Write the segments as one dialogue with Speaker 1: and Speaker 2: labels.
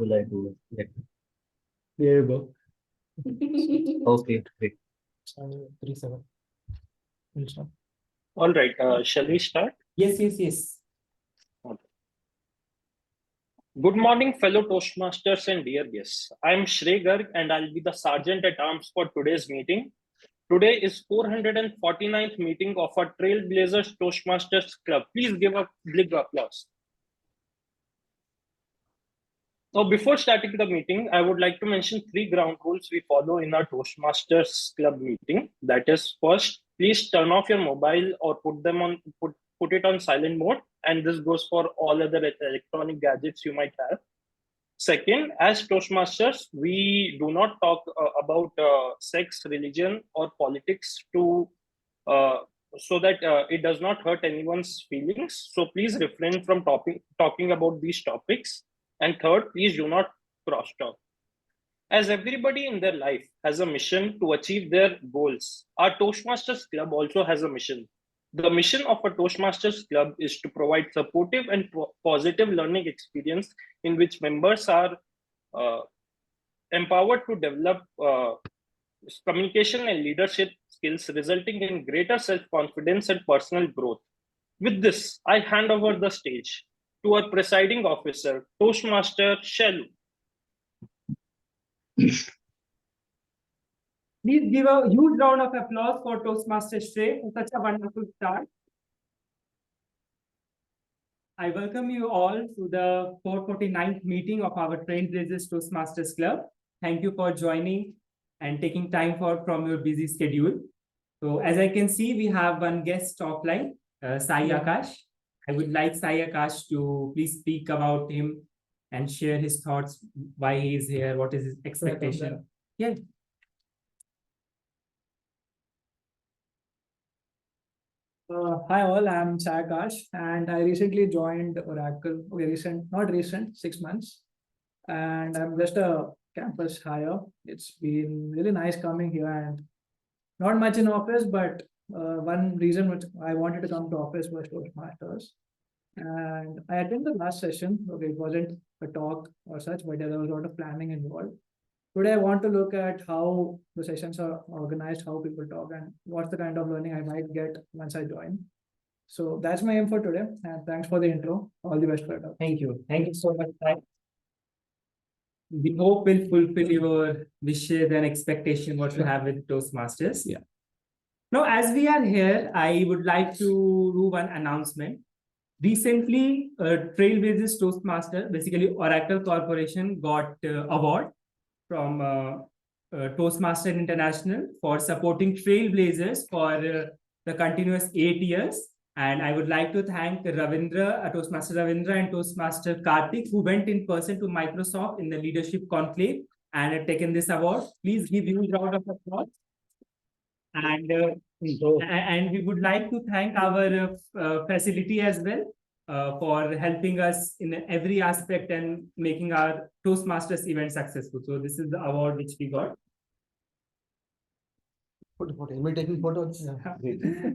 Speaker 1: will I do it?
Speaker 2: There you go.
Speaker 1: Okay, great.
Speaker 2: 3-7. We'll start.
Speaker 3: All right, shall we start?
Speaker 2: Yes.
Speaker 3: Good morning, fellow Toastmasters and dear guests. I'm Shrey Garg and I'll be the Sergeant at Arms for today's meeting. Today is 449th meeting of our Trailblazers Toastmasters Club. Please give a big applause. So before starting the meeting, I would like to mention 3 ground rules we follow in our Toastmasters Club meeting. That is, first, please turn off your mobile or put it on silent mode. And this goes for all other electronic gadgets you might have. Second, as Toastmasters, we do not talk about sex, religion, or politics so that it does not hurt anyone's feelings. So please refrain from talking about these topics. And third, please do not cross-talk. As everybody in their life has a mission to achieve their goals, our Toastmasters Club also has a mission. The mission of a Toastmasters Club is to provide supportive and positive learning experience in which members are empowered to develop communication and leadership skills, resulting in greater self-confidence and personal growth. With this, I hand over the stage to our presiding officer, Toastmaster Shalu.
Speaker 4: Please give a huge round of applause for Toastmaster Shrey for such a wonderful start. I welcome you all to the 449th meeting of our Trailblazers Toastmasters Club. Thank you for joining and taking time from your busy schedule. So as I can see, we have one guest offline, Sai Akash. I would like Sai Akash to please speak about him and share his thoughts, why he is here, what is his expectation. Yeah.
Speaker 5: Hi all, I'm Sai Akash and I recently joined Oracle. Not recent, 6 months. And I'm just a campus hire. It's been really nice coming here and not much in office, but one reason which I wanted to come to office was Toastmasters. And I attended the last session. Okay, it wasn't a talk or such, but there was a lot of planning involved. Today, I want to look at how the sessions are organized, how people talk, and what's the kind of learning I might get once I join. So that's my aim for today. And thanks for the intro. All the best for it.
Speaker 4: Thank you. Thank you so much. We hope we'll fulfill your wishes and expectation what you have with Toastmasters.
Speaker 5: Yeah.
Speaker 4: Now, as we are here, I would like to do one announcement. Recently, Trailblazers Toastmaster, basically Oracle Corporation, got award from Toastmaster International for supporting Trailblazers for the continuous 8 years. And I would like to thank Ravindra, Toastmaster Ravindra and Toastmaster Karthik, who went in person to Microsoft in the leadership conclave and had taken this award. Please give huge round of applause. And we would like to thank our facility as well for helping us in every aspect and making our Toastmasters event successful. So this is the award which we got.
Speaker 2: Am I taking photos?
Speaker 4: Yeah.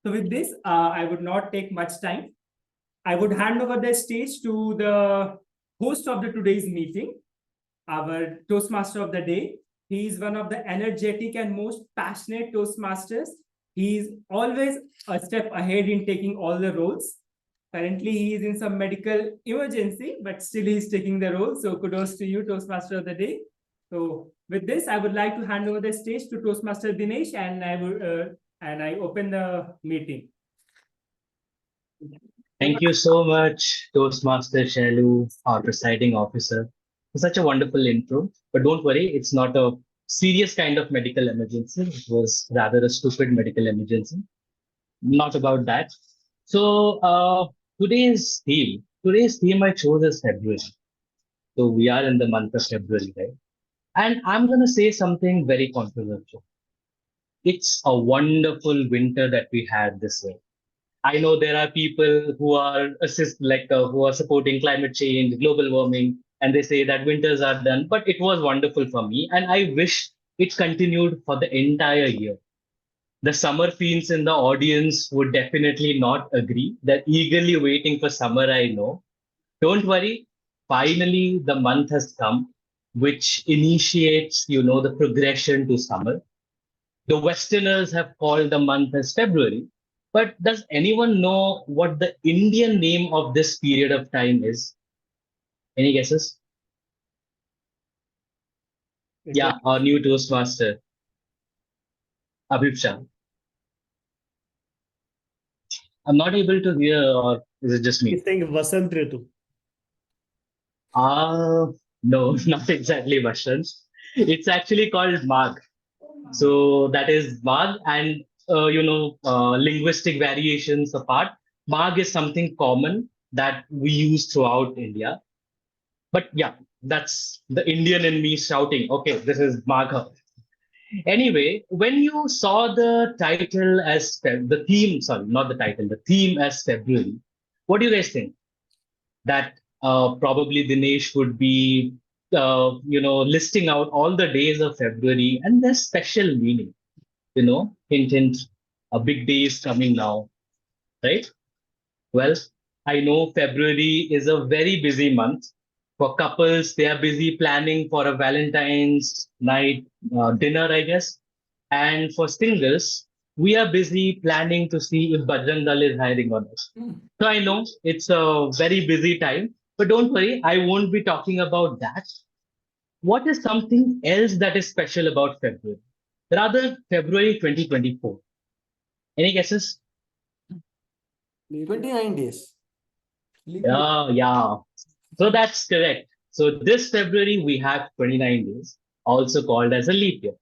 Speaker 4: So with this, I would not take much time. I would hand over the stage to the host of today's meeting, our Toastmaster of the day. He is one of the energetic and most passionate Toastmasters. He is always a step ahead in taking all the roles. Currently, he is in some medical emergency, but still he is taking the role. So kudos to you, Toastmaster of the day. So with this, I would like to hand over the stage to Toastmaster Dinesh, and I open the meeting.
Speaker 1: Thank you so much, Toastmaster Shalu, our presiding officer, for such a wonderful intro. But don't worry, it's not a serious kind of medical emergency. It was rather a stupid medical emergency. Not about that. So today's theme I chose is February. So we are in the month of February, right? And I'm going to say something very controversial. It's a wonderful winter that we had this year. I know there are people who are who are supporting climate change, global warming, and they say that winters are done. But it was wonderful for me, and I wish it continued for the entire year. The summer fiends in the audience would definitely not agree. They're eagerly waiting for summer, I know. Don't worry, finally the month has come, which initiates, the progression to summer. The Westerners have called the month as February. But does anyone know what the Indian name of this period of time is? Any guesses? Yeah, our new Toastmaster, Abhip Shah. I'm not able to hear, or is it just me?
Speaker 2: He's saying Vasant Ritu.
Speaker 1: No, not exactly Vasant. It's actually called Magh. So that is Magh, and linguistic variations apart, Magh is something common that we use throughout India. But yeah, that's the Indian in me shouting, okay, this is Magh. Anyway, when you saw the title as the theme, sorry, not the title, the theme as February, what do you guys think? That probably Dinesh would be, listing out all the days of February and their special meaning. Hint, hint, a big day is coming now, right? Well, I know February is a very busy month. For couples, they are busy planning for a Valentine's night dinner, I guess. And for singles, we are busy planning to see if Bajrang Dal is hiring on us. So I know it's a very busy time, but don't worry, I won't be talking about that. What is something else that is special about February? Rather, February 2024. Any guesses?
Speaker 2: 29 days.
Speaker 1: Yeah. So that's correct. So this February, we have 29 days, also called as a leap year.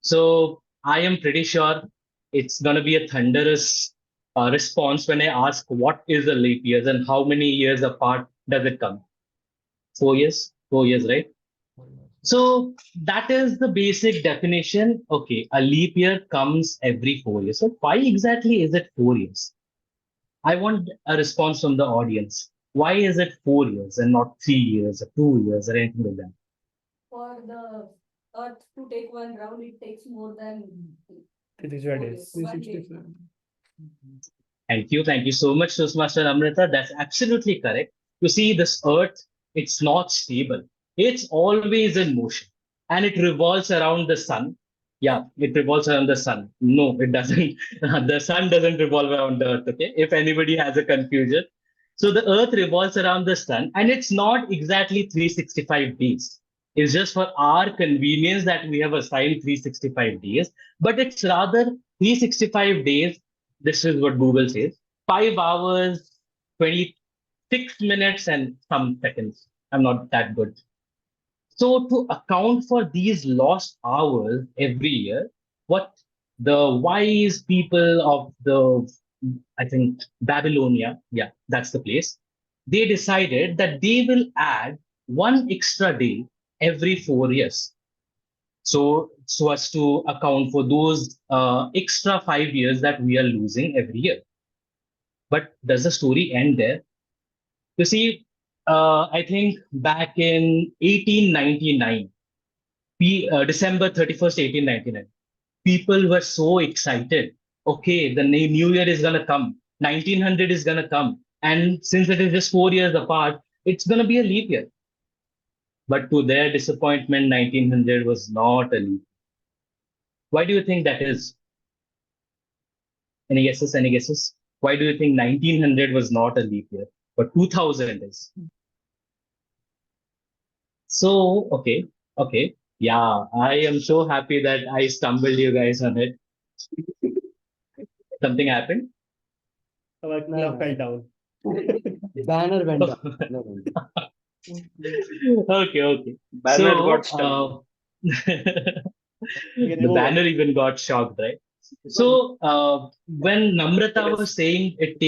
Speaker 1: So I am pretty sure it's going to be a thunderous response when I ask what is a leap year and how many years apart does it come? 4 years? 4 years, right? So that is the basic definition. Okay, a leap year comes every 4 years. So why exactly is it 4 years? I want a response from the audience. Why is it 4 years and not 3 years or 2 years or anything like that?
Speaker 6: For the Earth to take one round, it takes more than
Speaker 2: 35 days.
Speaker 5: 365.
Speaker 1: Thank you so much, Toastmaster Amrita. That's absolutely correct. You see, this Earth, it's not stable. It's always in motion, and it revolves around the sun. Yeah, it revolves around the sun. No, it doesn't. The sun doesn't revolve around the Earth. Okay, if anybody has a confusion, so the Earth revolves around the sun, and it's not exactly 365 days. It's just for our convenience that we have assigned 365 days, but it's rather 365 days. This is what Google says: 5 hours, 26 minutes, and some seconds. I'm not that good. So to account for these lost hours every year, what the wise people of I think Babylonia, yeah, that's the place, they decided that they will add one extra day every 4 years. So as to account for those extra 5 years that we are losing every year. But does the story end there? You see, I think back in 1899, December 31st, 1899, people were so excited. Okay, the new year is going to come. 1900 is going to come. And since it is just 4 years apart, it's going to be a leap year. But to their disappointment, 1900 was not a leap. Why do you think that is? Any guesses? Any guesses? Why do you think 1900 was not a leap year, but 2000 is? So, okay. Yeah, I am so happy that I stumbled you guys on it. Something happened?
Speaker 2: Fell down.
Speaker 7: Banner went down.
Speaker 1: Okay.
Speaker 3: Banner
Speaker 1: So,
Speaker 3: got stuck.
Speaker 1: the banner even got shocked, right? So when Namrata was saying it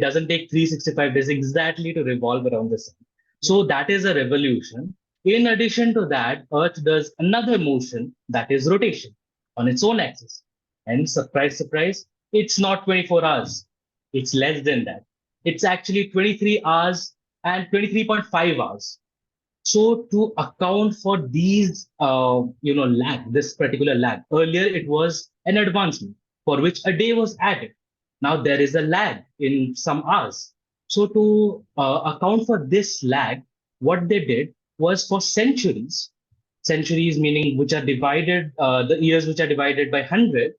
Speaker 1: doesn't take 365 days exactly to revolve around the sun. So that is a revolution. In addition to that, Earth does another motion, that is rotation on its own axis. And surprise, surprise, it's not 24 hours. It's less than that. It's actually 23 hours and 23.5 hours. So to account for these, this particular lag, earlier it was an advancement for which a day was added. Now there is a lag in some hours. So to account for this lag, what they did was for centuries, centuries meaning which are divided, the years which are divided by 100,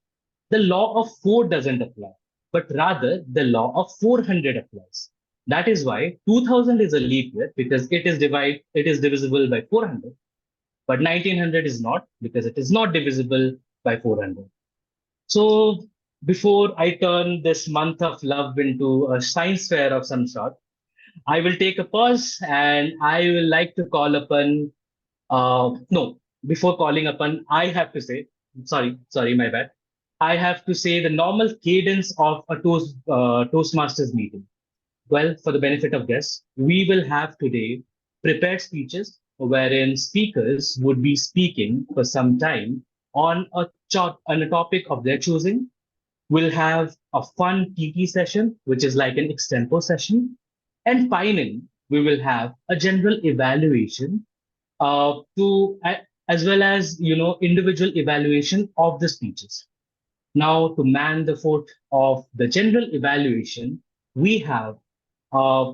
Speaker 1: the law of 4 doesn't apply, but rather the law of 400 applies. That is why 2000 is a leap year because it is divisible by 400, but 1900 is not because it is not divisible by 400. So before I turn this month of love into a science fair of some sort, I will take a pause and I will like to call upon, no, before calling upon, I have to say, sorry, my bad. I have to say the normal cadence of a Toastmasters meeting. Well, for the benefit of guests, we will have today prepared speeches wherein speakers would be speaking for some time on a topic of their choosing. We'll have a fun TT session, which is like an extempo session. And finally, we will have a general evaluation as well as, individual evaluation of the speeches. Now, to man the fort of the general evaluation, we have uh,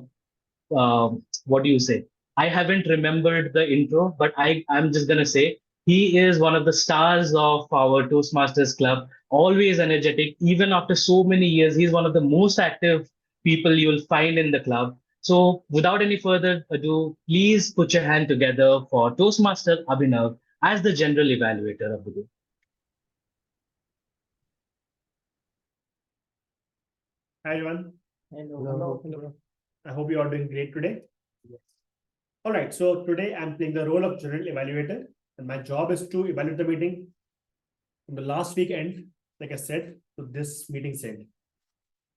Speaker 1: what do you say? I haven't remembered the intro, but I'm just gonna say he is one of the stars of our Toastmasters club, always energetic, even after so many years. He's one of the most active people you'll find in the club. So without any further ado, please put your hand together for Toastmaster Abhinav as the general evaluator of the day.
Speaker 2: Hi everyone.
Speaker 7: Hello.
Speaker 2: I hope you are doing great today. All right, so today I'm playing the role of general evaluator, and my job is to evaluate the meeting from the last weekend, like I said, to this meeting's end.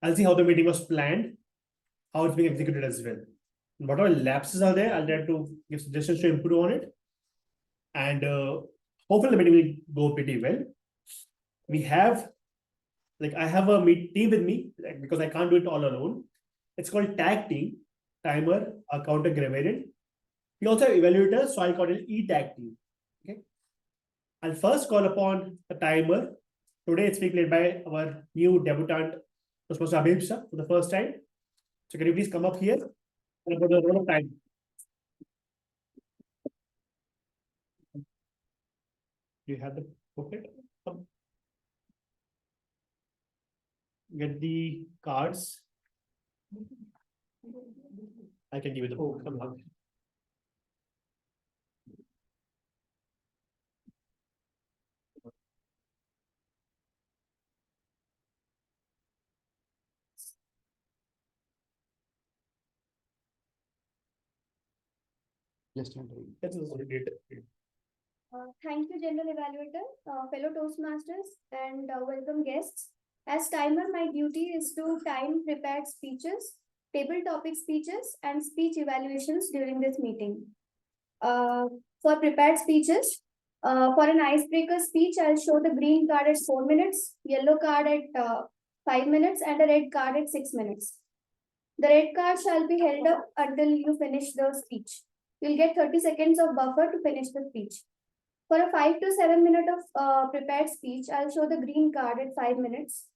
Speaker 2: I'll see how the meeting was planned, how it's being executed as well. And whatever lapses are there, I'll try to give suggestions to improve on it. And hopefully the meeting will go pretty well. We have, I have a team with me, because I can't do it all alone. It's called tag team, timer, a counter grammarian. We also have evaluators, so I'll call it e-tag team. Okay. I'll first call upon the timer. Today it's being played by our new debutant, Toastmaster Abhimsa, for the first time. So can you please come up here and for the role of time? Do you have the booklet? Get the cards. I can give you the book.
Speaker 7: Just want to read.
Speaker 2: That's also great.
Speaker 6: Thank you, General Evaluator, fellow Toastmasters, and welcome guests. As timer, my duty is to time prepared speeches, table topic speeches, and speech evaluations during this meeting. For prepared speeches, for an icebreaker speech, I'll show the green card at 4 minutes, yellow card at 5 minutes, and a red card at 6 minutes. The red card shall be held up until you finish the speech. You'll get 30 seconds of buffer to finish the speech. For a 5 to 7 minute of prepared speech, I'll show the green card at 5 minutes,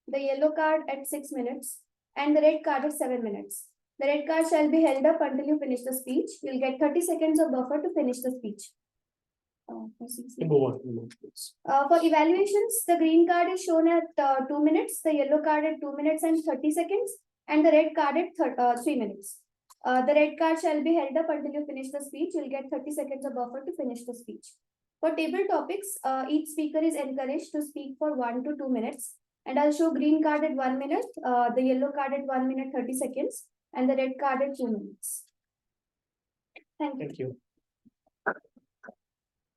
Speaker 6: the yellow card at 6 minutes, and the red card at 7 minutes. The red card shall be held up until you finish the speech. You'll get 30 seconds of buffer to finish the speech. For evaluations, the green card is shown at 2 minutes, the yellow card at 2 minutes and 30 seconds, and the red card at 3 minutes. The red card shall be held up until you finish the speech. You'll get 30 seconds of buffer to finish the speech. For table topics, each speaker is encouraged to speak for 1 to 2 minutes. And I'll show green card at 1 minute, the yellow card at 1 minute 30 seconds, and the red card at 2 minutes. Thank you.
Speaker 2: Thank you.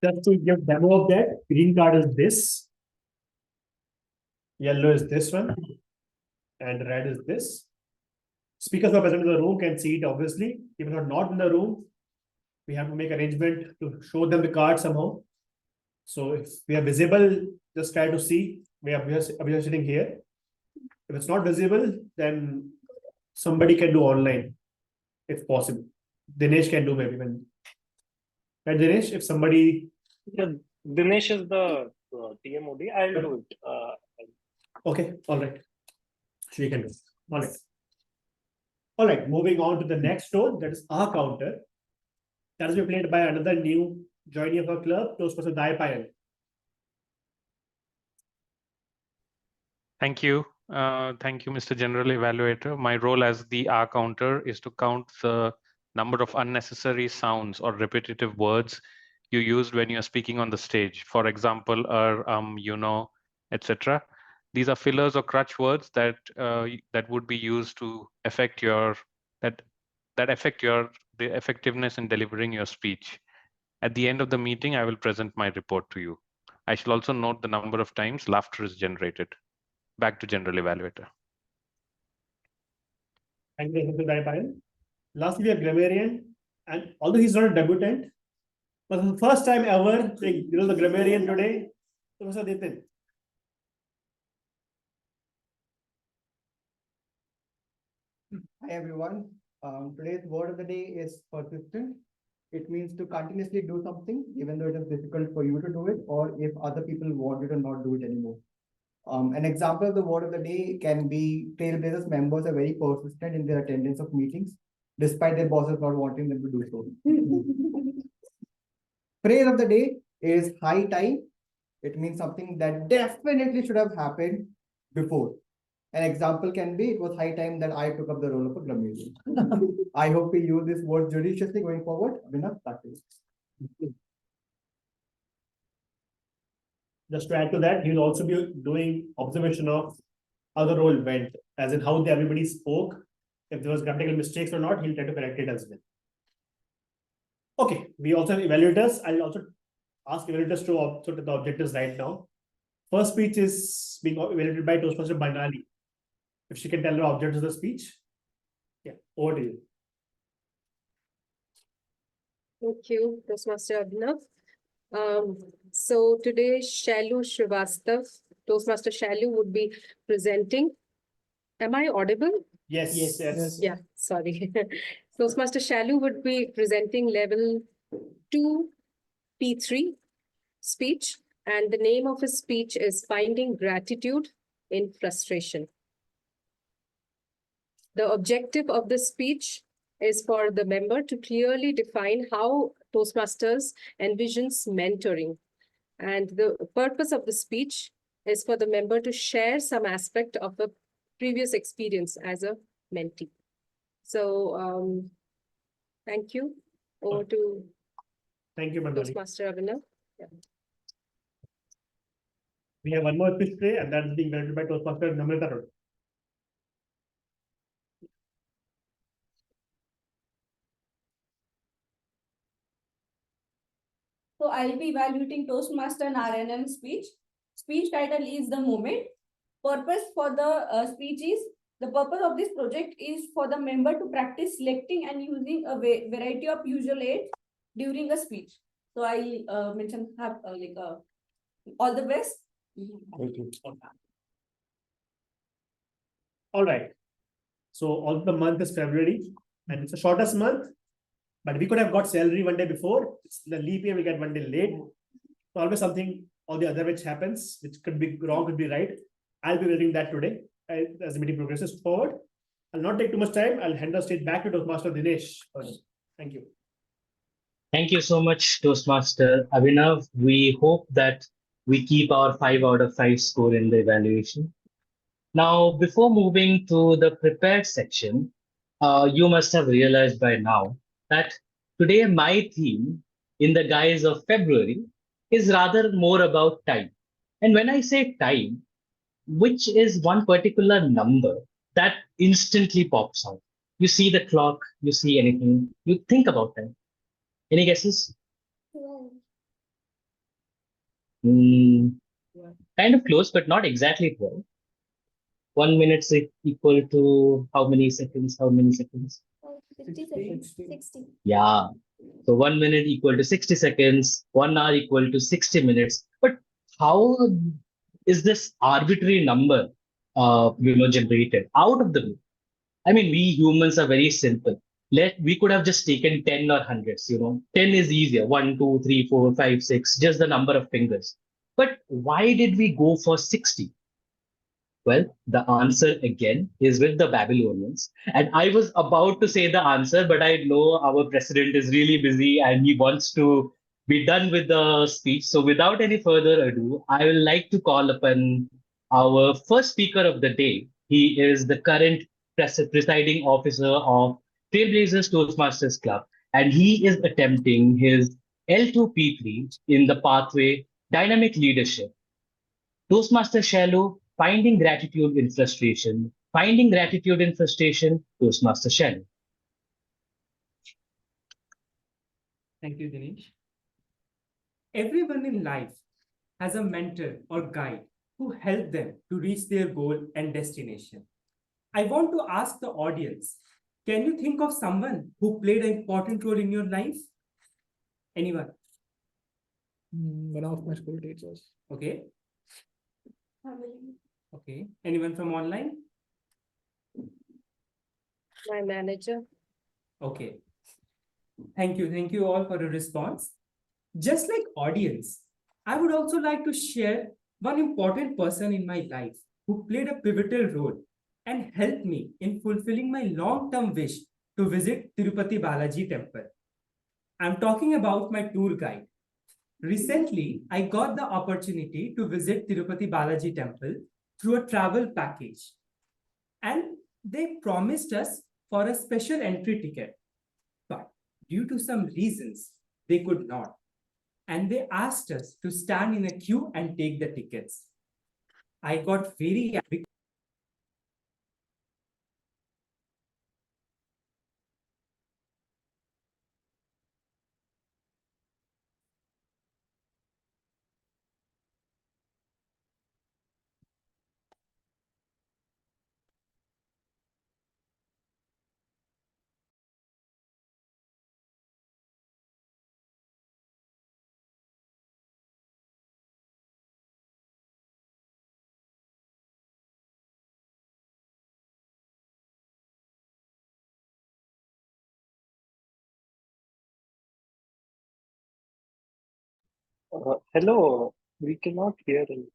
Speaker 2: Just to give demo of that, green card is this, yellow is this one, and red is this. Speakers who are present in the room can see it, obviously. If they are not in the room, we have to make arrangement to show them the card somehow. So if we are visible, just try to see. We are sitting here. If it's not visible, then somebody can do online, if possible. Dinesh can do maybe. Right, Dinesh, if somebody...
Speaker 3: Yeah, Dinesh is the TMOD. I'll do it.
Speaker 2: Okay, all right. She can do it. All right. All right, moving on to the next role, that is our counter. That is played by another new joinee of our club, Toastmaster Daipayan.
Speaker 8: Thank you. Thank you, Mr. General Evaluator. My role as the R counter is to count the number of unnecessary sounds or repetitive words you used when you're speaking on the stage. For example, you know, etc. These are fillers or crutch words that that would be used to affect your the effectiveness in delivering your speech. At the end of the meeting, I will present my report to you. I shall also note the number of times laughter is generated. Back to General Evaluator.
Speaker 2: Thank you, Mr. Daipayan. Lastly, we have grammarian, and although he's not a debutant, but for the first time ever, the grammarian today, Professor Nitin.
Speaker 7: Hi everyone. Today's word of the day is persistent. It means to continuously do something, even though it is difficult for you to do it, or if other people want you to not do it anymore. An example of the word of the day can be Trailblazers members are very persistent in their attendance of meetings, despite their bosses not wanting them to do so. Phrase of the day is high time. It means something that definitely should have happened before. An example can be, it was high time that I took up the role of a grammarian. I hope we use this word judiciously going forward. Abhinav, back to you.
Speaker 2: Just to add to that, he'll also be doing observation of how the role went, as in how everybody spoke. If there was grammatical mistakes or not, he'll try to correct it as well. Okay, we also have evaluators. I'll also ask evaluators to observe the objectives right now. First speech is being evaluated by Toastmaster Banali. If she can tell her objectives of the speech. Yeah, over to you.
Speaker 9: Thank you, Toastmaster Abhinav. So today, Shalu Srivastav, Toastmaster Shalu would be presenting. Am I audible?
Speaker 2: Yes, yes.
Speaker 9: Yeah, sorry. Toastmaster Shalu would be presenting level 2 P3 speech, and the name of his speech is Finding Gratitude in Frustration. The objective of this speech is for the member to clearly define how Toastmasters envisions mentoring. And the purpose of the speech is for the member to share some aspect of a previous experience as a mentee. So, thank you. Over to
Speaker 2: Thank you, Banali.
Speaker 9: Toastmaster Abhinav. Yeah.
Speaker 2: We have one more speech today, and that is being evaluated by Toastmaster Namrata.
Speaker 10: So I'll be evaluating Toastmaster and RNM speech. Speech title is The Moment. Purpose for the speech is, the purpose of this project is for the member to practice selecting and using a variety of usual aids during a speech. So I mentioned all the best.
Speaker 7: Thank you.
Speaker 2: All right. So all the month is February, and it's the shortest month. But we could have got salary one day before. It's the leap year, we get one day late. So always something or the other which happens, which could be wrong, could be right. I'll be reading that today as the meeting progresses forward. I'll not take too much time. I'll hand the stage back to Toastmaster Dinesh. Thank you.
Speaker 1: Thank you so much, Toastmaster Abhinav. We hope that we keep our 5 out of 5 score in the evaluation. Now, before moving to the prepared section, you must have realized by now that today my theme in the guise of February is rather more about time. And when I say time, which is one particular number that instantly pops out. You see the clock, you see anything, you think about time. Any guesses? Kind of close, but not exactly 12. 1 minute is equal to how many seconds? How many seconds?
Speaker 6: 60 seconds. 60.
Speaker 1: Yeah. So 1 minute equal to 60 seconds, 1 hour equal to 60 minutes. But how is this arbitrary number, generated out of the blue? I mean, we humans are very simple. We could have just taken 10 or hundreds, 10 is easier. 1, 2, 3, 4, 5, 6, just the number of fingers. But why did we go for 60? Well, the answer again is with the Babylonians. And I was about to say the answer, but I know our president is really busy and he wants to be done with the speech. So without any further ado, I will like to call upon our first speaker of the day. He is the current presiding officer of Trailblazers Toastmasters Club, and he is attempting his L2P3 in the pathway Dynamic Leadership. Toastmaster Shallow, finding gratitude in frustration. Finding gratitude in frustration, Toastmaster Shallow.
Speaker 4: Thank you, Dinesh. Everyone in life has a mentor or guide who help them to reach their goal and destination. I want to ask the audience, can you think of someone who played an important role in your life? Anyone?
Speaker 5: One of my school teachers.
Speaker 4: Okay.
Speaker 6: Family.
Speaker 4: Okay. Anyone from online?
Speaker 9: My manager.
Speaker 4: Okay. Thank you. Thank you all for your response. Just like audience, I would also like to share one important person in my life who played a pivotal role and helped me in fulfilling my long-term wish to visit Tirupati Balaji temple. I'm talking about my tour guide. Recently, I got the opportunity to visit Tirupati Balaji temple through a travel package. And they promised us for a special entry ticket. But due to some reasons, they could not. And they asked us to stand in a queue and take the tickets. I got very angry.
Speaker 3: Hello, we cannot hear you.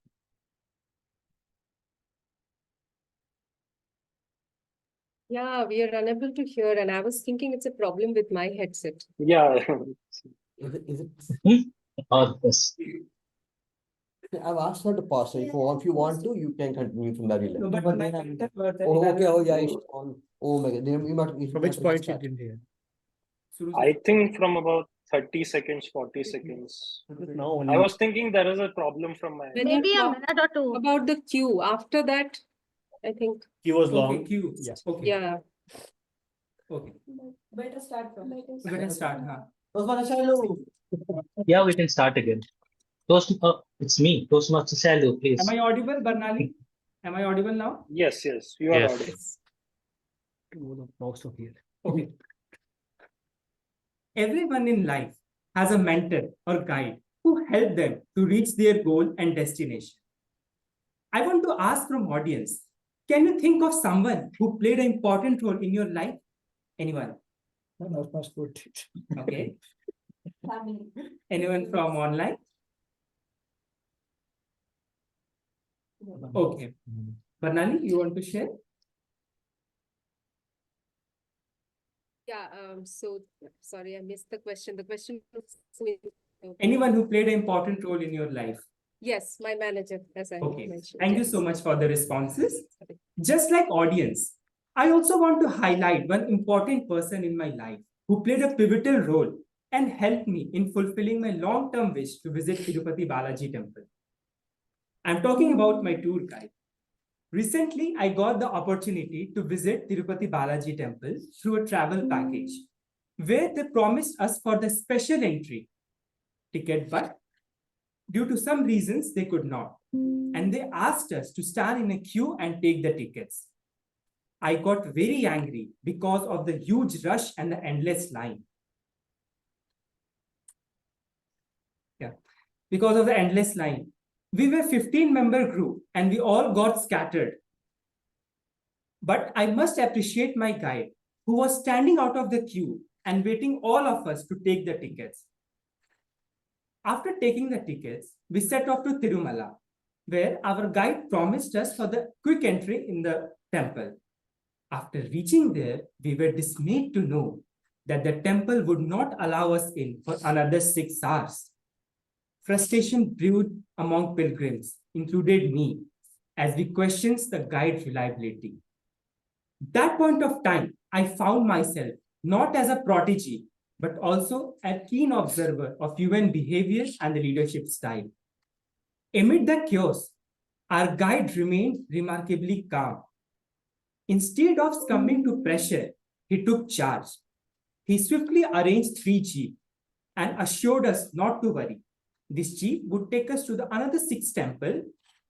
Speaker 9: Yeah, we are unable to hear, and I was thinking it's a problem with my headset.
Speaker 3: Yeah.
Speaker 11: Is it?
Speaker 1: Yes.
Speaker 11: I've asked her to pause. So if you want to, you can continue from where you left.
Speaker 4: No, but my mentor was there.
Speaker 11: Oh, okay. Oh, yeah. It's on. Oh my God. Then you might.
Speaker 2: From which point you didn't hear?
Speaker 3: I think from about 30 seconds, 40 seconds.
Speaker 2: No,
Speaker 3: I was thinking there is a problem from my
Speaker 9: When
Speaker 6: Maybe
Speaker 9: you
Speaker 6: a
Speaker 9: talk
Speaker 6: minute or two.
Speaker 9: about the queue, after that, I think,
Speaker 2: Queue was
Speaker 4: Okay,
Speaker 2: long.
Speaker 4: queue.
Speaker 2: Yes.
Speaker 4: Okay.
Speaker 9: yeah.
Speaker 4: Okay.
Speaker 10: Better start from.
Speaker 4: Better start, huh?
Speaker 1: Yeah, we can start again. It's me, Toastmaster Shallow, please.
Speaker 4: Am I audible, Barnali? Am I audible now?
Speaker 3: Yes, you are
Speaker 8: Yes.
Speaker 3: audible.
Speaker 2: Most of here.
Speaker 4: Okay. Everyone in life has a mentor or guide who help them to reach their goal and destination. I want to ask from audience, can you think of someone who played an important role in your life? Anyone?
Speaker 5: One of my school teachers.
Speaker 4: Okay.
Speaker 10: Family.
Speaker 4: Anyone from online? Okay. Barnali, you want to share?
Speaker 9: Yeah, so sorry, I missed the question. The question was
Speaker 4: Anyone who played an important role in your life?
Speaker 9: yes, my manager, as I
Speaker 4: Okay.
Speaker 9: mentioned.
Speaker 4: Thank you
Speaker 9: yes.
Speaker 4: so much for the responses. Just like audience, I also want to highlight one important person in my life who played a pivotal role and helped me in fulfilling my long-term wish to visit Tirupati Balaji temple. I'm talking about my tour guide. Recently, I got the opportunity to visit Tirupati Balaji temple through a travel package, where they promised us for the special entry ticket, but due to some reasons, they could not. And they asked us to stand in a queue and take the tickets. I got very angry because of the huge rush and the endless line. Yeah, because of the endless line. We were 15-member group and we all got scattered. But I must appreciate my guide who was standing out of the queue and waiting all of us to take the tickets. After taking the tickets, we set off to Tirumala, where our guide promised us for the quick entry in the temple. After reaching there, we were dismayed to know that the temple would not allow us in for another 6 hours. Frustration brewed among pilgrims, included me, as we questioned the guide's reliability. That point of time, I found myself not as a prodigy, but also a keen observer of human behavior and the leadership style. Amid the chaos, our guide remained remarkably calm. Instead of succumbing to pressure, he took charge. He swiftly arranged 3 jeeps and assured us not to worry. This jeep would take us to the another 6 temple,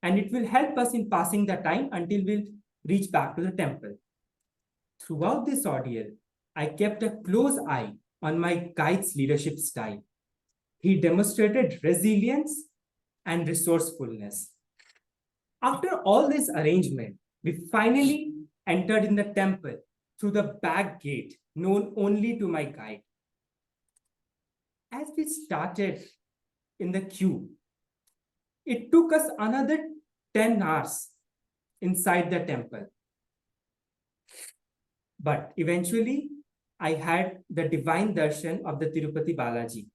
Speaker 4: and it will help us in passing the time until we'll reach back to the temple. Throughout this ordeal, I kept a close eye on my guide's leadership style. He demonstrated resilience and resourcefulness. After all this arrangement, we finally entered in the temple through the back gate known only to my guide. As we started in the queue, it took us another 10 hours inside the temple. But eventually, I had the divine darshan of the Tirupati Balaji.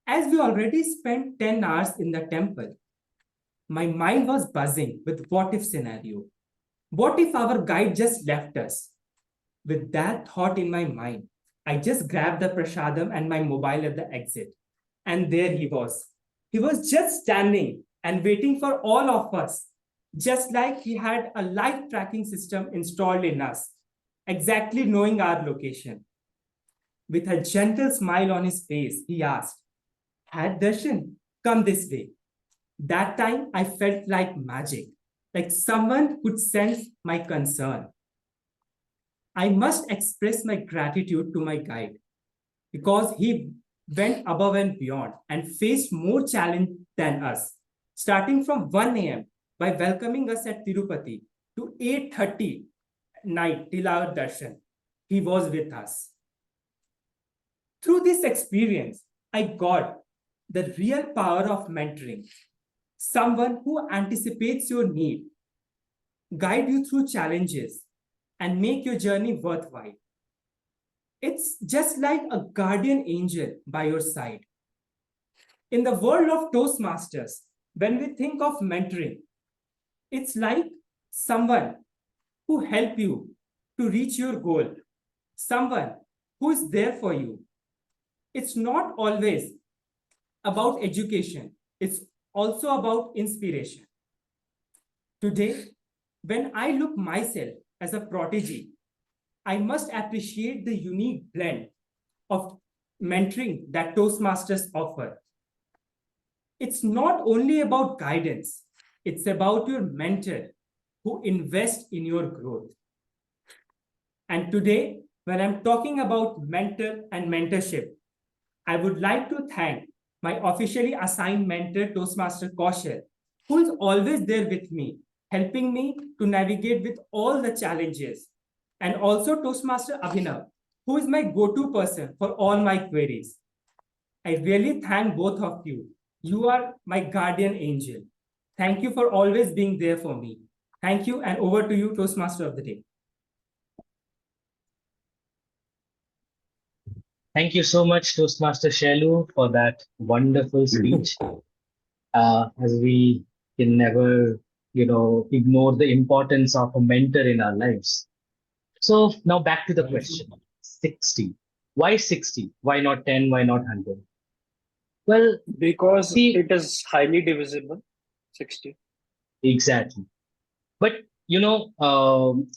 Speaker 4: As we already spent 10 hours in the temple, my mind was buzzing with what if scenario. What if our guide just left us? With that thought in my mind, I just grabbed the prasadam and my mobile at the exit. And there he was. He was just standing and waiting for all of us, just like he had a live tracking system installed in us, exactly knowing our location. With a gentle smile on his face, he asked, "Had Darshan, come this way." That time I felt like magic, like someone could sense my concern. I must express my gratitude to my guide because he went above and beyond and faced more challenge than us, starting from 1 a.m. by welcoming us at Tirupati to 8:30 night till our darshan. He was with us. Through this experience, I got the real power of mentoring. Someone who anticipates your need, guide you through challenges, and make your journey worthwhile. It's just like a guardian angel by your side. In the world of Toastmasters, when we think of mentoring, it's like someone who helps you to reach your goal, someone who is there for you. It's not always about education, it's also about inspiration. Today, when I look myself as a prodigy, I must appreciate the unique blend of mentoring that Toastmasters offer. It's not only about guidance, it's about your mentor who invests in your growth. And today, when I'm talking about mentor and mentorship, I would like to thank my officially assigned mentor, Toastmaster Kaushal, who is always there with me, helping me to navigate with all the challenges. And also Toastmaster Abhinav, who is my go-to person for all my queries. I really thank both of you. You are my guardian angel. Thank you for always being there for me. Thank you, and over to you, Toastmaster of the Day.
Speaker 1: Thank you so much, Toastmaster Shalu, for that wonderful speech. As we can never, ignore the importance of a mentor in our lives. So now back to the question, 60. Why 60? Why not 10? Why not 100? Well,
Speaker 3: because it is highly divisible, 60.
Speaker 1: Exactly. But,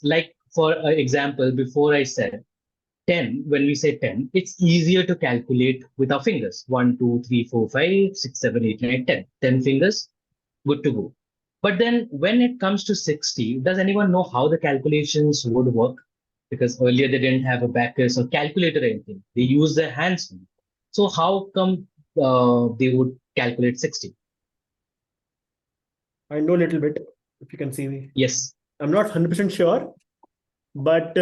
Speaker 1: like for example, before I said 10, when we say 10, it's easier to calculate with our fingers. 1, 2, 3, 4, 5, 6, 7, 8, 9, 10. 10 fingers, good to go. But then when it comes to 60, does anyone know how the calculations would work? Because earlier they didn't have a abacus or calculator or anything. They used their hands. So how come they would calculate 60?
Speaker 2: I know a little bit, if you can see me.
Speaker 1: Yes.
Speaker 2: I'm not 100% sure, but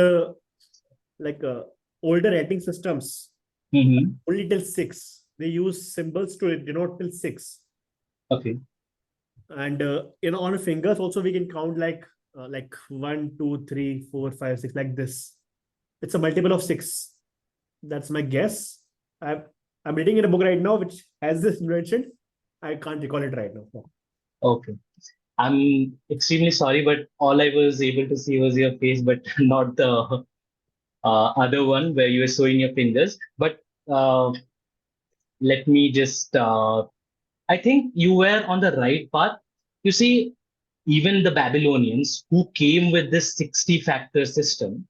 Speaker 2: older rating systems, only till 6. They use symbols to denote till 6.
Speaker 1: Okay.
Speaker 2: And on fingers also we can count like 1, 2, 3, 4, 5, 6 like this. It's a multiple of 6. That's my guess. I'm reading in a book right now which has this mentioned. I can't recall it right now. No.
Speaker 1: Okay. I'm extremely sorry, but all I was able to see was your face, but not the other one where you were showing your fingers. But let me just, I think you were on the right path. You see, even the Babylonians who came with this 60 factor system,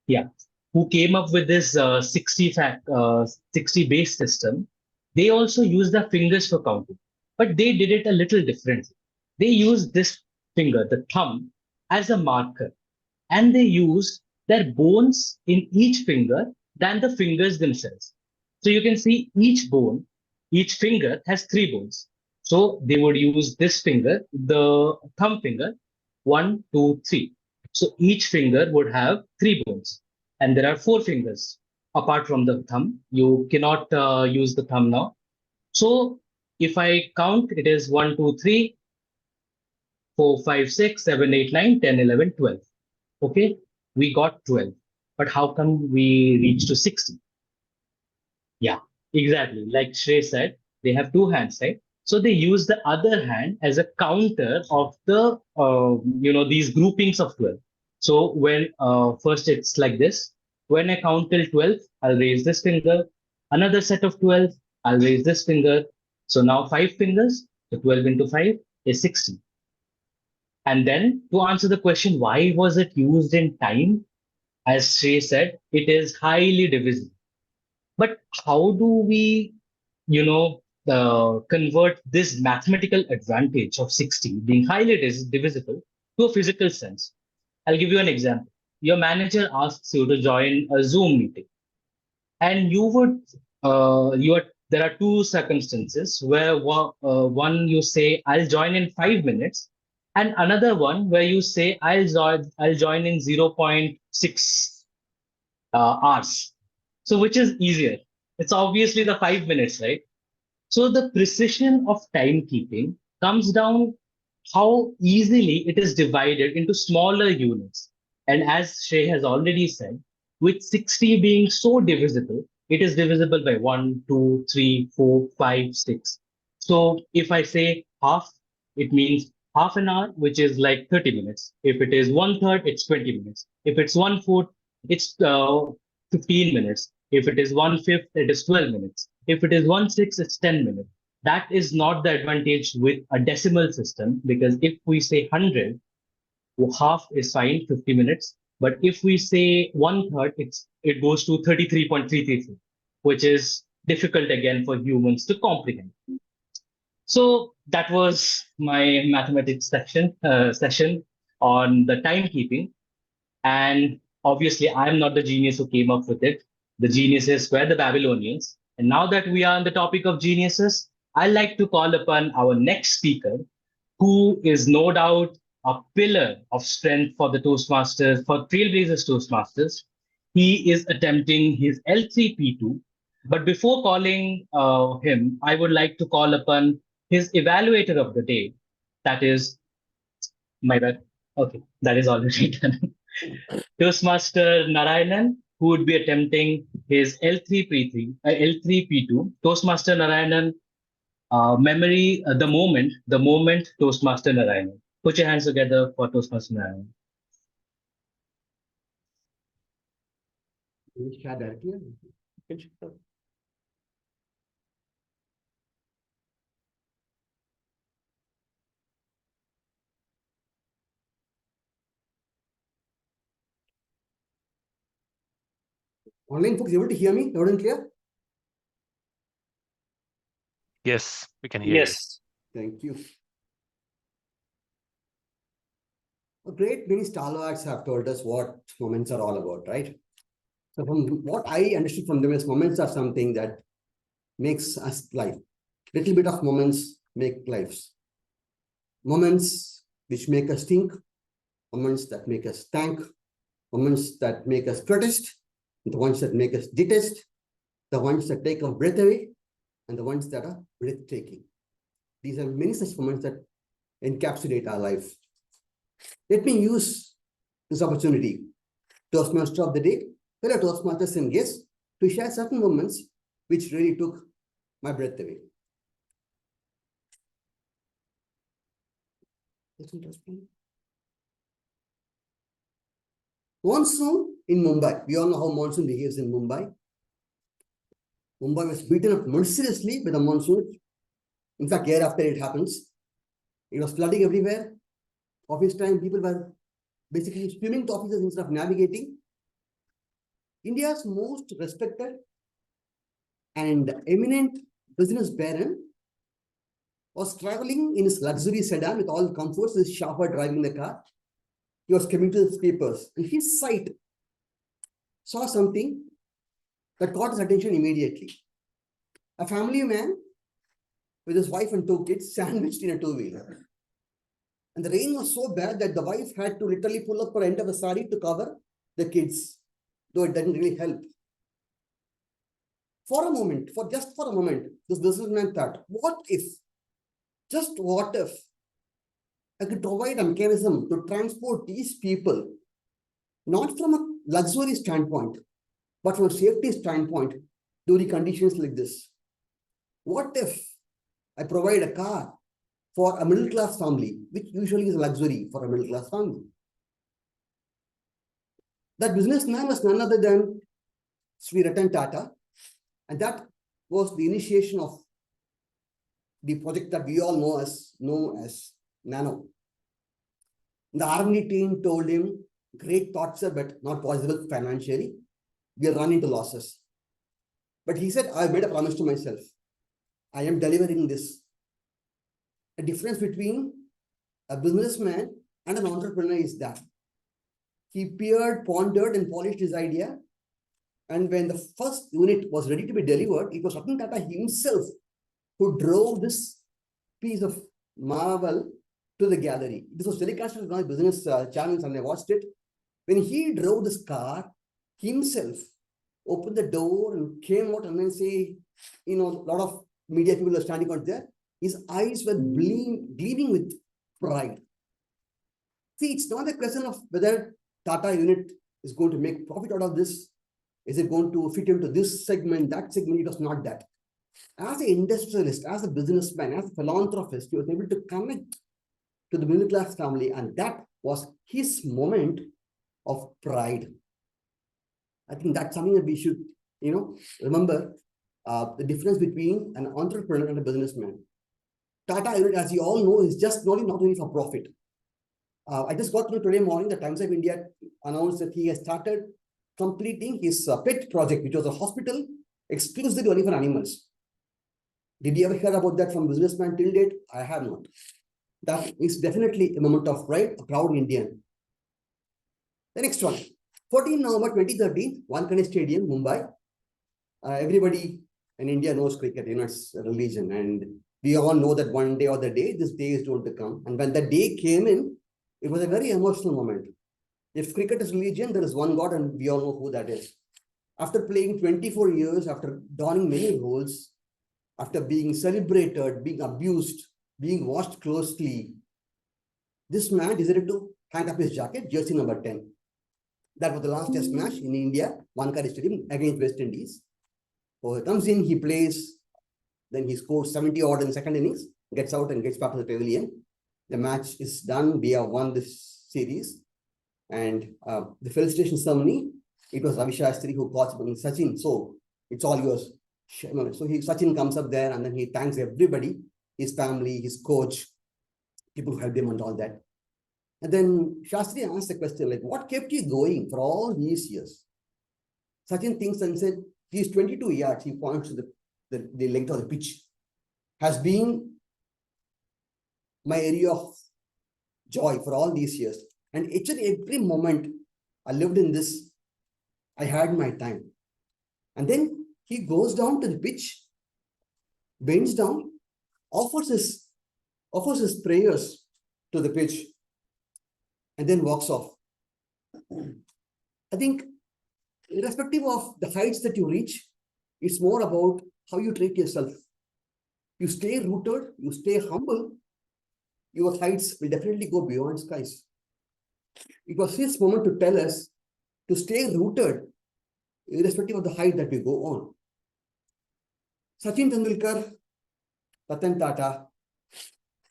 Speaker 1: yeah, who came up with this 60 base system, they also used the fingers for counting, but they did it a little differently. They used this finger, the thumb, as a marker, and they used their bones in each finger than the fingers themselves. So you can see each bone, each finger has 3 bones. So they would use this finger, the thumb finger, 1, 2, 3. So each finger would have 3 bones, and there are 4 fingers apart from the thumb. You cannot use the thumb now. So if I count, it is 1, 2, 3, 4, 5, 6, 7, 8, 9, 10, 11, 12. Okay, we got 12. But how come we reached to 60? Yeah, exactly. Like Shrey said, they have 2 hands, right? So they use the other hand as a counter of the, these groupings of 12. So when first it's like this, when I count till 12, I'll raise this finger. Another set of 12, I'll raise this finger. So now 5 fingers, so 12 into 5 is 60. And then to answer the question, why was it used in time? As Shrey said, it is highly divisible. But how do we, convert this mathematical advantage of 60 being highly divisible to a physical sense? I'll give you an example. Your manager asks you to join a Zoom meeting, and there are 2 circumstances where one you say I'll join in 5 minutes, and another one where you say I'll join in 0.6 hours. So which is easier? It's obviously the 5 minutes, right? So the precision of timekeeping comes down how easily it is divided into smaller units. And as Shrey has already said, with 60 being so divisible, it is divisible by 1, 2, 3, 4, 5, 6. So if I say half, it means half an hour, which is like 30 minutes. If it is 1/3, it's 20 minutes. If it's 1/4, it's 15 minutes. If it is 1/5, it is 12 minutes. If it is 1/6, it's 10 minutes. That is not the advantage with a decimal system, because if we say 100, half is fine, 50 minutes. But if we say 1/3, it goes to 33.333, which is difficult again for humans to comprehend. So that was my mathematics session on the timekeeping. And obviously, I'm not the genius who came up with it. The geniuses were the Babylonians. And now that we are on the topic of geniuses, I'd like to call upon our next speaker, who is no doubt a pillar of strength for the Toastmasters, for Trailblazers Toastmasters. He is attempting his L3P2. But before calling him, I would like to call upon his evaluator of the day. That is, my bad. Okay, that is already done. Toastmaster Narayanan, who would be attempting his L3P2. Toastmaster Narayanan, the moment, Toastmaster Narayanan. Put your hands together for Toastmaster Narayanan.
Speaker 11: Online folks, able to hear me loud and clear?
Speaker 8: Yes, we can hear
Speaker 3: Yes.
Speaker 11: Thank you. A great many stalwarts have told us what moments are all about, right? So from what I understood from them is moments are something that makes us life. Little bit of moments make lives. Moments which make us think, moments that make us thank, moments that make us protest, the ones that make us detest, the ones that take our breath away, and the ones that are breathtaking. These are many such moments that encapsulate our life. Let me use this opportunity, Toastmaster of the day, fellow Toastmasters and guests, to share certain moments which really took my breath away. Monsoon in Mumbai. We all know how monsoon behaves in Mumbai. Mumbai was beaten up mercilessly by the monsoon. In fact, year after it happens, it was flooding everywhere. Office time, people were basically swimming to offices instead of navigating. India's most respected and eminent business baron was traveling in his luxury sedan with all comforts, his chauffeur driving the car. He was coming to his papers, and his sight saw something that caught his attention immediately. A family man with his wife and 2 kids sandwiched in a two-wheeler. And the rain was so bad that the wife had to literally pull up her end of the sari to cover the kids, though it didn't really help. For a moment, just for a moment, this businessman thought, just what if I could provide a mechanism to transport these people, not from a luxury standpoint, but from a safety standpoint during conditions like this? What if I provide a car for a middle-class family, which usually is a luxury for a middle-class family? That businessman was none other than Sri Ratan Tata, and that was the initiation of the project that we all know as Nano. The R&D team told him, great thoughts, sir, but not possible financially. We'll run into losses. But he said, I've made a promise to myself. I am delivering this. The difference between a businessman and an entrepreneur is that he peered, pondered, and polished his idea. And when the first unit was ready to be delivered, it was Ratan Tata himself who drove this piece of marvel to the gallery. This was telecasted on my business channels, and I watched it. When he drove this car himself, opened the door and came out, and then say, a lot of media people are standing out there. His eyes were gleaming with pride. See, it's not a question of whether Tata unit is going to make profit out of this. Is it going to fit into this segment, that segment? It was not that. As an industrialist, as a businessman, as a philanthropist, he was able to connect to the middle class family, and that was his moment of pride. I think that's something that we should, remember the difference between an entrepreneur and a businessman. Tata unit, as you all know, is just not only for profit. I just got through today morning, the Times of India announced that he has started completing his pet project, which was a hospital exclusively only for animals. Did you ever hear about that from businessman till date? I have not. That is definitely a moment of pride, a proud Indian. The next one, 14 November 2013, Wankhede Stadium, Mumbai. Everybody in India knows cricket, it's a religion. And we all know that one day or the day, this day is going to come. And when the day came in, it was a very emotional moment. If cricket is religion, there is one God, and we all know who that is. After playing 24 years, after donning many roles, after being celebrated, being abused, being watched closely, this man decided to hang up his jacket, jersey number 10. That was the last test match in India, Wankhede Stadium against West Indies. So he comes in, he plays, then he scores 70 odd in the second innings, gets out and gets back to the pavilion. The match is done. We have won this series. And the felicitation ceremony, it was Ravi Shastri who calls upon Sachin. So it's all yours. So Sachin comes up there, and then he thanks everybody, his family, his coach, people who helped him and all that. And then Shastri asked the question, like, what kept you going for all these years? Sachin thinks and said, these 22 yards, he points to the length of the pitch, has been my area of joy for all these years. And every moment I lived in this, I had my time. And then he goes down to the pitch, bends down, offers his prayers to the pitch, and then walks off. I think irrespective of the heights that you reach, it's more about how you treat yourself. you stay rooted, you stay humble, your heights will definitely go beyond skies. It was his moment to tell us to stay rooted, irrespective of the height that we go on. Sachin Tendulkar, Ratan Tata,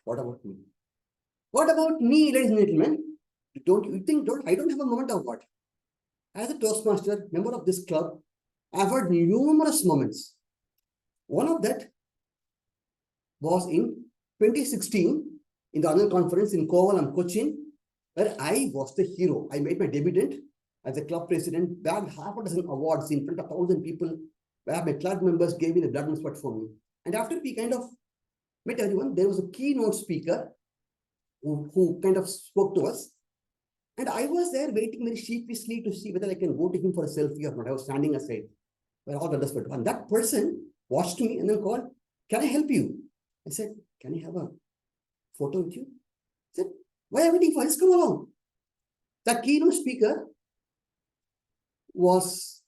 Speaker 11: what about me? What about me, ladies and gentlemen? I don't have a moment of what? As a Toastmaster, member of this club, I've had numerous moments. One of that was in 2016 in the annual conference in Kovalam, Cochin, where I was the hero. I made my debut as a club president, bagged half a dozen awards in front of 1,000 people, where my club members gave me the blood and sweat for me. And after we kind of met everyone, there was a keynote speaker who kind of spoke to us. And I was there waiting very sheepishly to see whether I can go to him for a selfie or not. I was standing aside where all the others were. And that person watched me and then called, "Can I help you?" I said, "Can I have a photo with you?" I said, "Why are you waiting for? Just come along." That keynote speaker was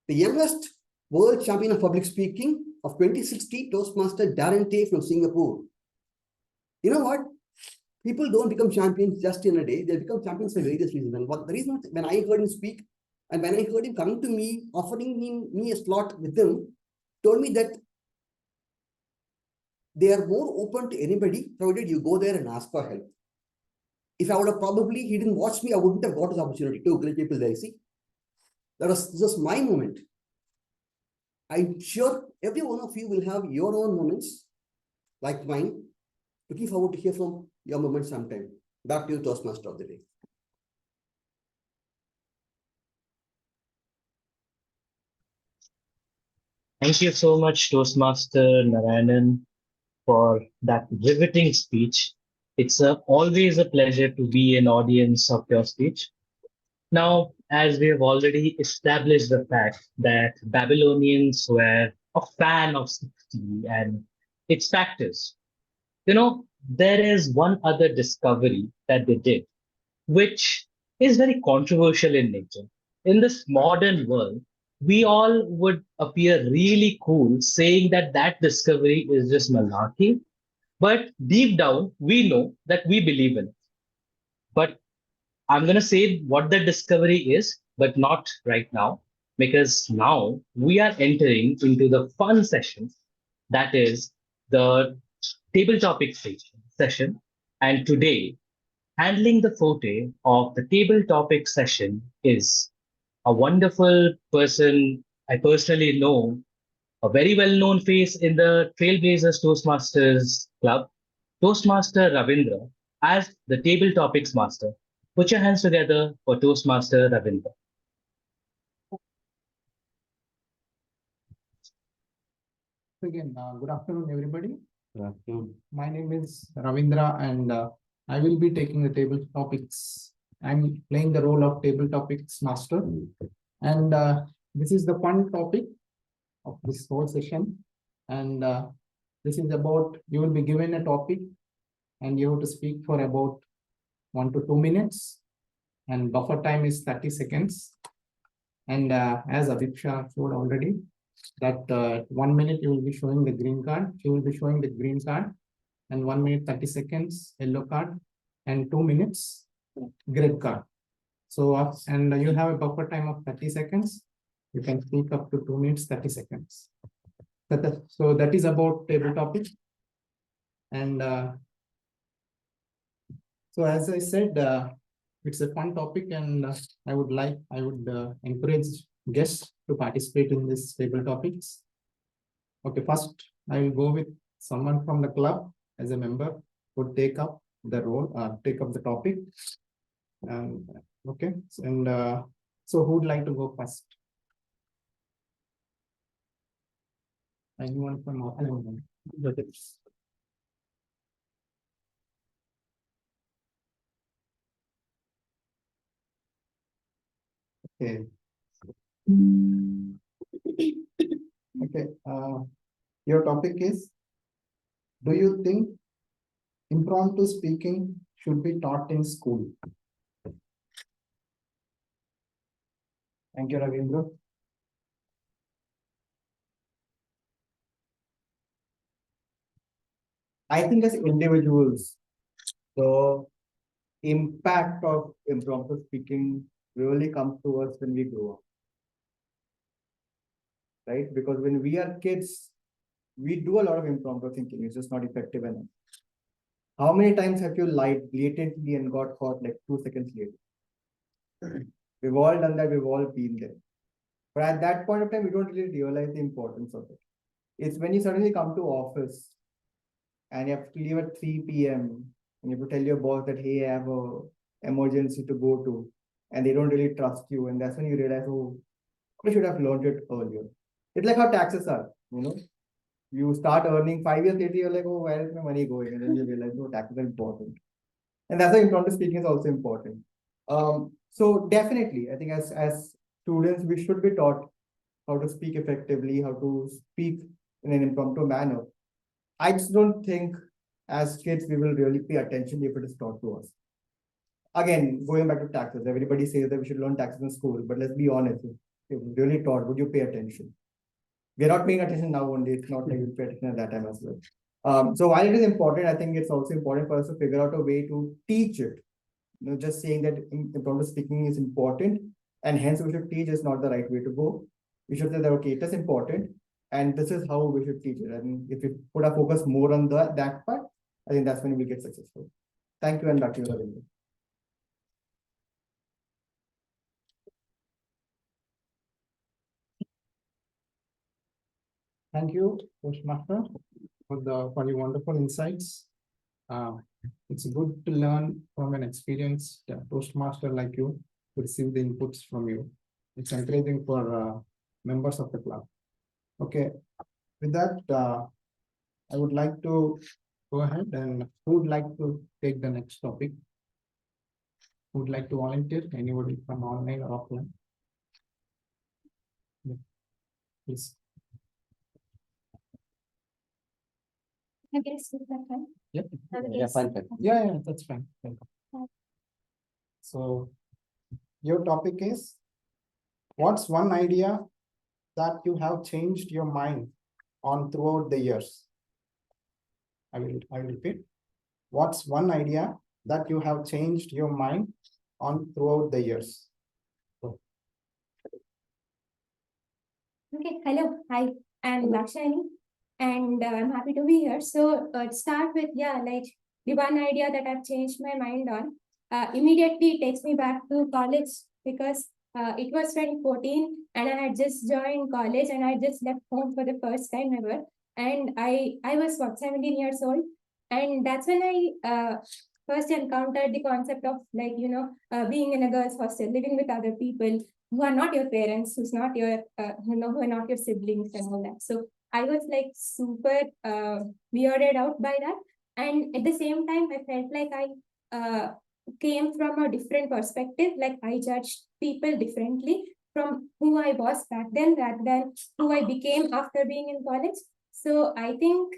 Speaker 11: the youngest world champion of public speaking of 2060, Toastmaster Darren Tay from Singapore. You know what? People don't become champions just in a day. They become champions for various reasons. And the reason when I heard him speak, and when I heard him coming to me, offering me a slot with him, told me that they are more open to anybody, provided you go there and ask for help. If I would have he didn't watch me, I wouldn't have got this opportunity to great people there. See, this was my moment. I'm sure every one of you will have your own moments like mine. Looking forward to hear from your moments sometime. Back to you, Toastmaster of the day.
Speaker 1: Thank you so much, Toastmaster Narayanan, for that riveting speech. It's always a pleasure to be an audience of your speech. Now, as we have already established the fact that Babylonians were a fan of 60 and its factors, there is one other discovery that they did, which is very controversial in nature. In this modern world, we all would appear really cool saying that that discovery is just malarkey, but deep down, we know that we believe in it. But I'm going to say what the discovery is, but not right now, because now we are entering into the fun session, that is the table topic session. And today, handling the forte of the table topic session is a wonderful person I personally know, a very well-known face in the Trailblazers Toastmasters Club, Toastmaster Ravindra, as the table topics master. Put your hands together for Toastmaster Ravindra.
Speaker 12: Again, good afternoon, everybody.
Speaker 11: Good afternoon.
Speaker 12: My name is Ravindra, and I will be taking the table topics. I'm playing the role of table topics master, and this is the fun topic of this whole session. And this is about, you will be given a topic, and you have to speak for about 1 to 2 minutes, and buffer time is 30 seconds. And as Adiksha showed already, that 1 minute you will be showing the green card, she will be showing the green card, and 1 minute 30 seconds yellow card, and 2 minutes red card. So and you have a buffer time of 30 seconds. You can speak up to 2 minutes 30 seconds. So that is about table topic. And so as I said, it's a fun topic, and I would encourage guests to participate in this table topics. Okay, first I will go with someone from the club as a member who take up the role, take up the topic. Okay, and so who would like to go first? Anyone from offline? Okay. Okay. Your topic is, do you think impromptu speaking should be taught in school? Thank you, Ravindra.
Speaker 7: I think as individuals, the impact of impromptu speaking really comes to us when we grow up. Right? Because when we are kids, we do a lot of impromptu thinking. It's just not effective enough. How many times have you lied blatantly and got caught like 2 seconds later? We've all done that. We've all been there. But at that point of time, we don't really realize the importance of it. It's when you suddenly come to office and you have to leave at 3 p.m. and you have to tell your boss that, hey, I have a emergency to go to, and they don't really trust you. And that's when you realize, oh, I should have learned it earlier. It's like how taxes are, you start earning 5 years later, you're like, oh, where is my money going? And then you realize, oh, taxes are important. And that's why impromptu speaking is also important. So definitely, I think as students, we should be taught how to speak effectively, how to speak in an impromptu manner. I just don't think as kids, we will really pay attention if it is taught to us. Again, going back to taxes, everybody says that we should learn taxes in school, but let's be honest, if really taught, would you pay attention? We're not paying attention now only. It's not like we pay attention at that time as well. So while it is important, I think it's also important for us to figure out a way to teach it. Just saying that impromptu speaking is important and hence we should teach is not the right way to go. We should say that, okay, it is important and this is how we should teach it. And if we put our focus more on that part, I think that's when we get successful. Thank you, and back to you, Ravindra.
Speaker 12: Thank you, Toastmaster, for your wonderful insights. It's good to learn from an experienced Toastmaster like you to receive the inputs from you. It's encouraging for members of the club. Okay, with that, I would like to go ahead and who would like to take the next topic? Who would like to volunteer? Anybody from online or offline? Yeah. Please.
Speaker 6: Okay, so that's fine.
Speaker 12: Yep.
Speaker 11: Yeah, fine.
Speaker 12: Yeah, that's fine. So your topic is, what's one idea that you have changed your mind on throughout the years? I will repeat. What's one idea that you have changed your mind on throughout the years?
Speaker 6: Okay, hello, hi, I'm Lakshani, and I'm happy to be here. So to start with, like the one idea that I've changed my mind on immediately takes me back to college because it was 2014 and I had just joined college and I just left home for the first time ever. And I was 17 years old, and that's when I first encountered the concept of being in a girls' hostel, living with other people who are not your parents, who's not your, who are not your siblings and all that. So I was like super weirded out by that. And at the same time, I felt like I came from a different perspective. Like I judged people differently from who I was back then rather than who I became after being in college. So I think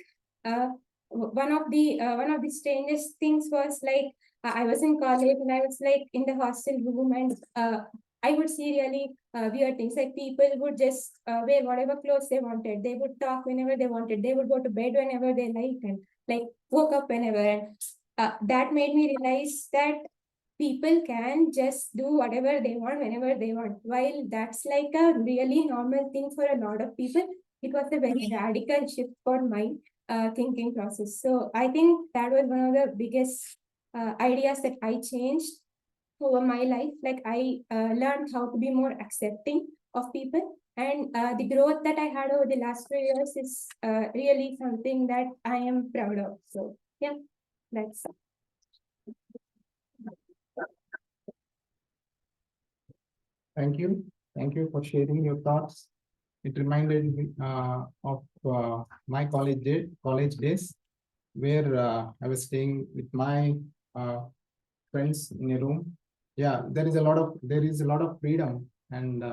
Speaker 6: one of the strangest things was like I was in college and I was like in the hostel room and I would see really weird things, like people would just wear whatever clothes they wanted. They would talk whenever they wanted. They would go to bed whenever they liked and like woke up whenever. And that made me realize that people can just do whatever they want whenever they want. While that's like a really normal thing for a lot of people, it was a very radical shift for my thinking process. So I think that was one of the biggest ideas that I changed over my life. Like I learned how to be more accepting of people, and the growth that I had over the last 3 years is really something that I am proud of. So yeah, that's
Speaker 12: Thank you. Thank you for sharing your thoughts. It reminded me of my college days, where I was staying with my friends in a room. Yeah, there is a lot of freedom, and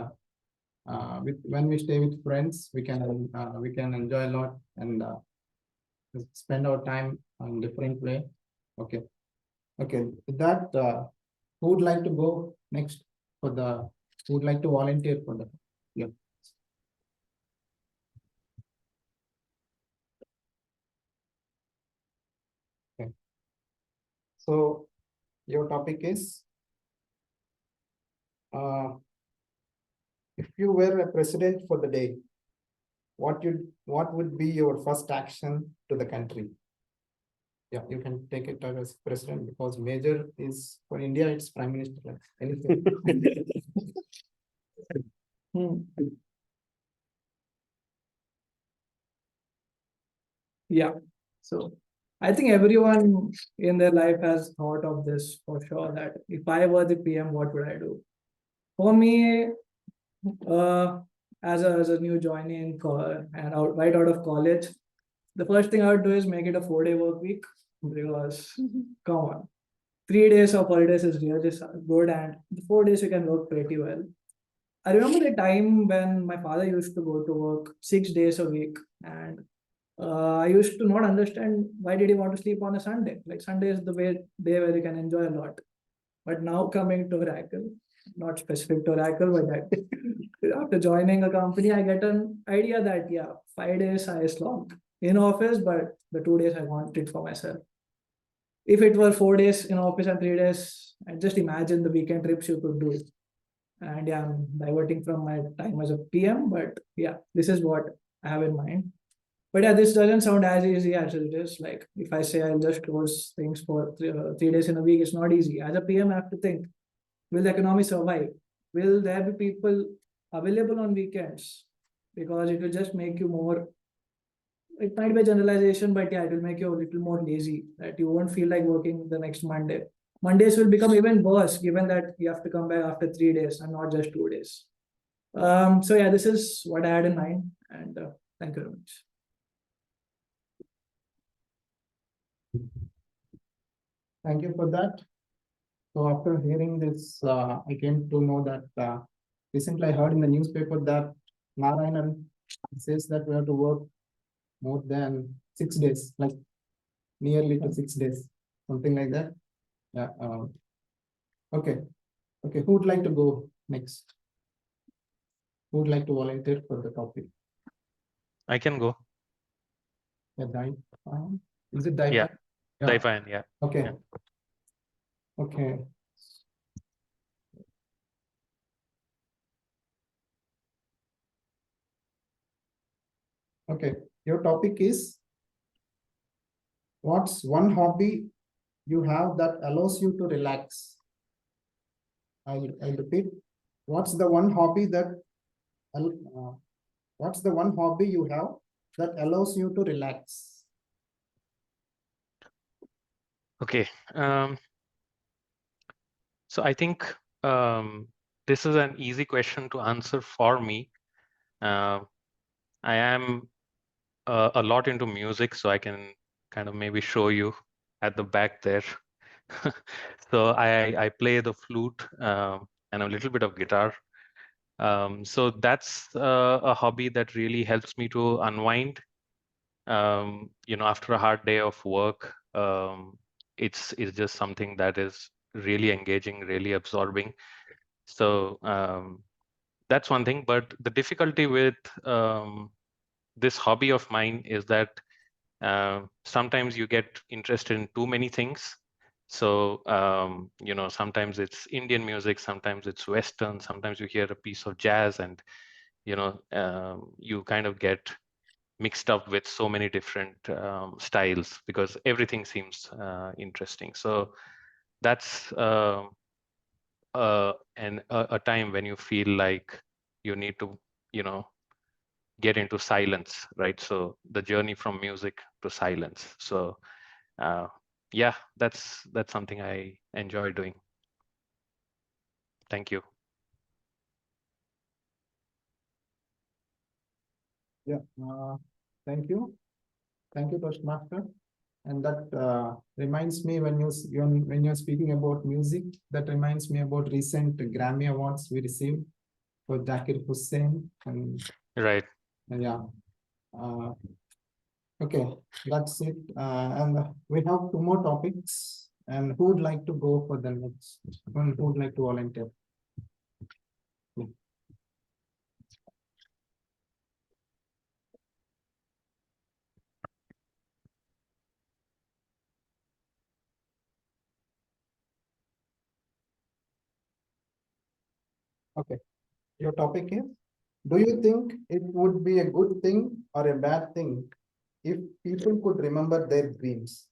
Speaker 12: when we stay with friends, we can enjoy a lot and spend our time on different way. Okay. With that, who would like to go next who would like to volunteer for the? Yeah. So your topic is if you were a president for the day, what would be your first action to the country? Yeah, you can take it as president because major is for India, it's prime minister. Like anything.
Speaker 5: Yeah. So I think everyone in their life has thought of this for sure, that if I were the PM, what would I do? For me, as a new joinee and right out of college, the first thing I would do is make it a 4-day work week, because come on, 3 days of holidays is really good, and the 4 days you can work pretty well. I remember the time when my father used to go to work 6 days a week, and I used to not understand why did he want to sleep on a Sunday. Like Sunday is the day where you can enjoy a lot. But now coming to Oracle, not specific to Oracle, but after joining a company, I get an idea that 5 days I slog in office, but the 2 days I want it for myself. If it were 4 days in office and 3 days, I just imagine the weekend trips you could do. And I'm diverting from my time as a PM, but this is what I have in mind. But this doesn't sound as easy as it is. Like if I say I'll just close things for 3 days in a week, it's not easy. As a PM, I have to think, will the economy survive? Will there be people available on weekends? Because it will just make you more, it might be a generalization, but it will make you a little more lazy, that you won't feel like working the next Monday. Mondays will become even worse, given that you have to come back after 3 days and not just 2 days. So this is what I had in mind, and thank you very much.
Speaker 12: Thank you for that. So after hearing this, I came to know that recently I heard in the newspaper that Narayanan says that we have to work more than 6 days, like nearly to 6 days, something like that. Yeah. Okay. Okay. Who would like to go next? Who would like to volunteer for the topic?
Speaker 8: I can go.
Speaker 12: Yeah, is it Daipan?
Speaker 8: Yeah. Daipan, yeah.
Speaker 12: Okay.
Speaker 8: Yeah.
Speaker 12: Okay. Okay. Your topic is, what's one hobby you have that allows you to relax? I'll repeat. What's the one hobby you have that allows you to relax?
Speaker 8: Okay. So I think this is an easy question to answer for me. I am a lot into music, so I can kind of maybe show you at the back there. So I play the flute and a little bit of guitar. So that's a hobby that really helps me to unwind. After a hard day of work, it's just something that is really engaging, really absorbing. So that's one thing. But the difficulty with this hobby of mine is that sometimes you get interested in too many things. So sometimes it's Indian music, sometimes it's Western, sometimes you hear a piece of jazz, and you kind of get mixed up with so many different styles because everything seems interesting. So that's a time when you feel like you need to get into silence, right? So the journey from music to silence. So that's something I enjoy doing. Thank you.
Speaker 12: Yeah. Thank you. Thank you, Toastmaster. And that reminds me, when you're speaking about music, that reminds me about recent Grammy Awards we received for Zakir Hussain. And
Speaker 8: right.
Speaker 12: Yeah. Okay, that's it. And we have 2 more topics. And who would like to go for the next one? Who would like to volunteer? Yeah. Okay. Your topic is, do you think it would be a good thing or a bad thing if people could remember their dreams?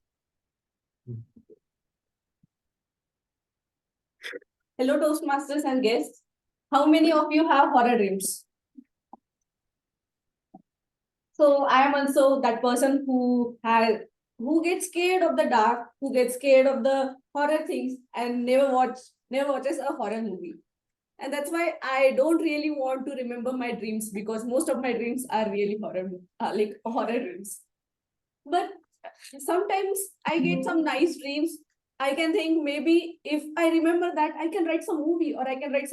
Speaker 10: Hello, Toastmasters and guests. How many of you have horror dreams? So I am also that person who gets scared of the dark, who gets scared of the horror things, and never watches a horror movie. And that's why I don't really want to remember my dreams, because most of my dreams are really horror dreams. But sometimes I get some nice dreams. I can think maybe if I remember that, I can write some movie or I can write some